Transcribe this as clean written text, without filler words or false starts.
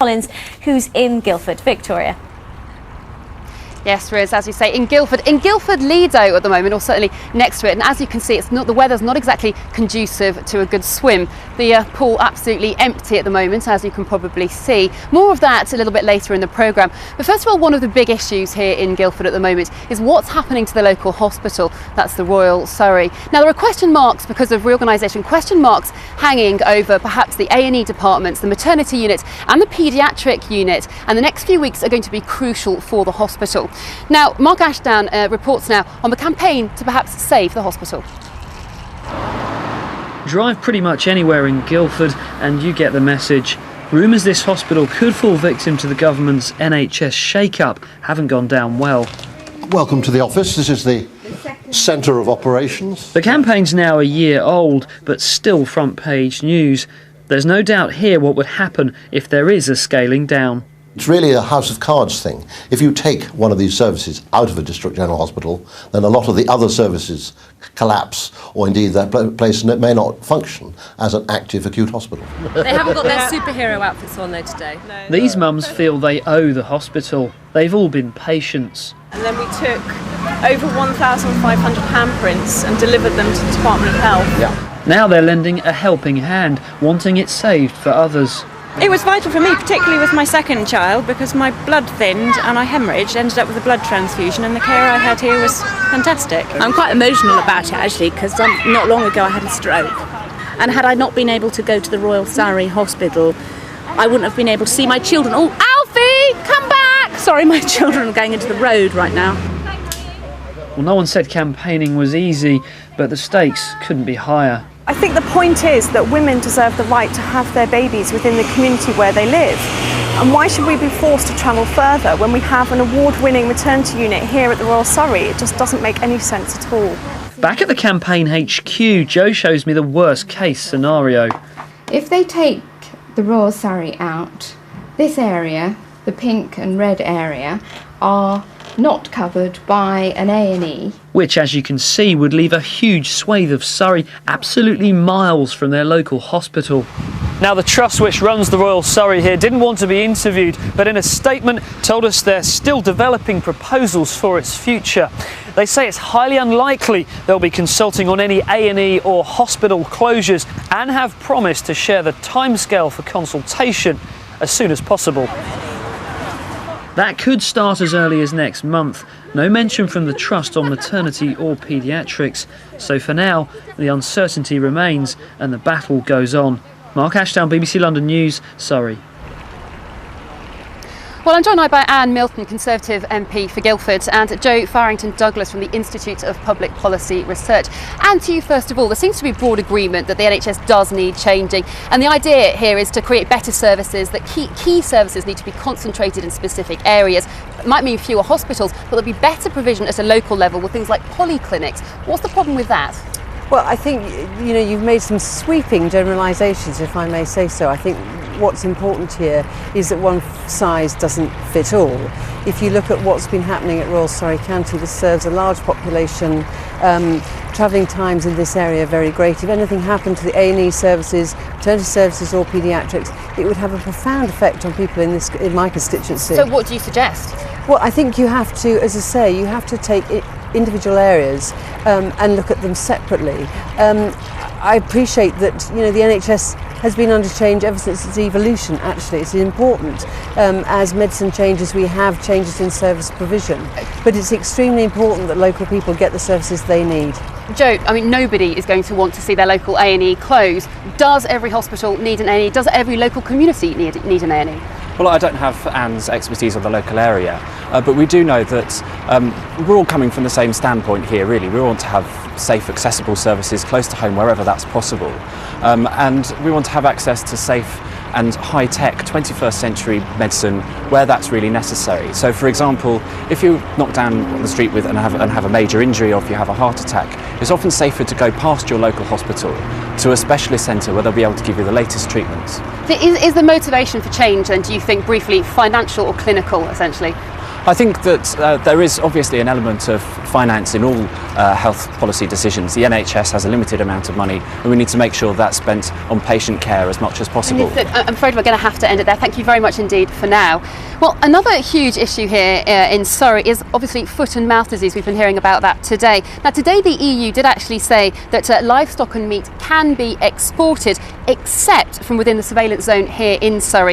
Collins, who's in Guildford. Victoria. Yes, Riz, as you say, in Guildford, Lido at the moment, or certainly next to it. And as you can see, the weather's not exactly conducive to a good swim. The pool absolutely empty at the moment, as you can probably see. More of that a little bit later in the programme. But first of all, one of the big issues here in Guildford at the moment is what's happening to the local hospital. That's the Royal Surrey. Now, there are question marks because of reorganisation, question marks hanging over perhaps the A&E departments, the maternity unit and the paediatric unit. And the next few weeks are going to be crucial for the hospital. Now, Mark Ashdown reports now on the campaign to perhaps save the hospital. Drive pretty much anywhere in Guildford and you get the message. Rumours this hospital could fall victim to the government's NHS shake-up haven't gone down well. Welcome to the office. This is the centre of operations. The campaign's now a year old, but still front page news. There's no doubt here what would happen if there is a scaling down. It's really a house of cards thing. If you take one of these services out of a district general hospital, then a lot of the other services collapse, or indeed that place may not function as an active acute hospital. They haven't got their superhero outfits on though today. No. These mums feel they owe the hospital. They've all been patients. And then we took over 1,500 handprints and delivered them to the Department of Health. Yeah. Now they're lending a helping hand, wanting it saved for others. It was vital for me, particularly with my second child, because my blood thinned and I hemorrhaged, ended up with a blood transfusion, and the care I had here was fantastic. I'm quite emotional about it actually, because not long ago I had a stroke, and had I not been able to go to the Royal Surrey Hospital, I wouldn't have been able to see my children. Oh, Alfie, come back! Sorry, my children are going into the road right now. Well, no one said campaigning was easy, but the stakes couldn't be higher. I think the point is that women deserve the right to have their babies within the community where they live. And why should we be forced to travel further when we have an award-winning maternity unit here at the Royal Surrey? It just doesn't make any sense at all. Back at the campaign HQ, Joe shows me the worst case scenario. If they take the Royal Surrey out, this area, the pink and red area, are not covered by an A&E. Which, as you can see, would leave a huge swathe of Surrey absolutely miles from their local hospital. Now, the trust which runs the Royal Surrey here didn't want to be interviewed, but in a statement told us they're still developing proposals for its future. They say it's highly unlikely they'll be consulting on any A&E or hospital closures, and have promised to share the timescale for consultation as soon as possible. That could start as early as next month. No mention from the Trust on maternity or paediatrics. So for now, the uncertainty remains and the battle goes on. Mark Ashdown, BBC London News, Surrey. Well, I'm joined now by Anne Milton, Conservative MP for Guildford, and Joe Farrington-Douglas from the Institute of Public Policy Research. And to you, first of all, there seems to be broad agreement that the NHS does need changing. And the idea here is to create better services, that key services need to be concentrated in specific areas. It might mean fewer hospitals, but there'll be better provision at a local level with things like polyclinics. What's the problem with that? Well, I think, you've made some sweeping generalisations, if I may say so. I think what's important here is that one size doesn't fit all. If you look at what's been happening at Royal Surrey County, this serves a large population. Travelling times in this area are very great. If anything happened to the A&E services, maternity services or paediatrics, it would have a profound effect on people in my constituency. So what do you suggest? Well, I think you have to, as I say, you have to take individual areas and look at them separately. I appreciate that the NHS has been under change ever since its evolution. Actually, it's important. As medicine changes, we have changes in service provision, but it's extremely important that local people get the services they need. Joe, I mean, nobody is going to want to see their local A&E close. Does every hospital need an A&E? Does every local community need an A&E? Well, I don't have Anne's expertise on the local area, but we do know that we're all coming from the same standpoint here, really. We want to have safe, accessible services close to home wherever that's possible. And we want to have access to safe and high-tech 21st century medicine where that's really necessary. So, for example, if you knock down the street and have a major injury, or if you have a heart attack, it's often safer to go past your local hospital to a specialist centre where they'll be able to give you the latest treatments. Is the motivation for change then, do you think, briefly, financial or clinical, essentially? I think that there is obviously an element of finance in all health policy decisions. The NHS has a limited amount of money and we need to make sure that's spent on patient care as much as possible. I'm afraid we're going to have to end it there. Thank you very much indeed for now. Well, another huge issue here in Surrey is obviously foot and mouth disease. We've been hearing about that today. Now, today the EU did actually say that livestock and meat can be exported except from within the surveillance zone here in Surrey.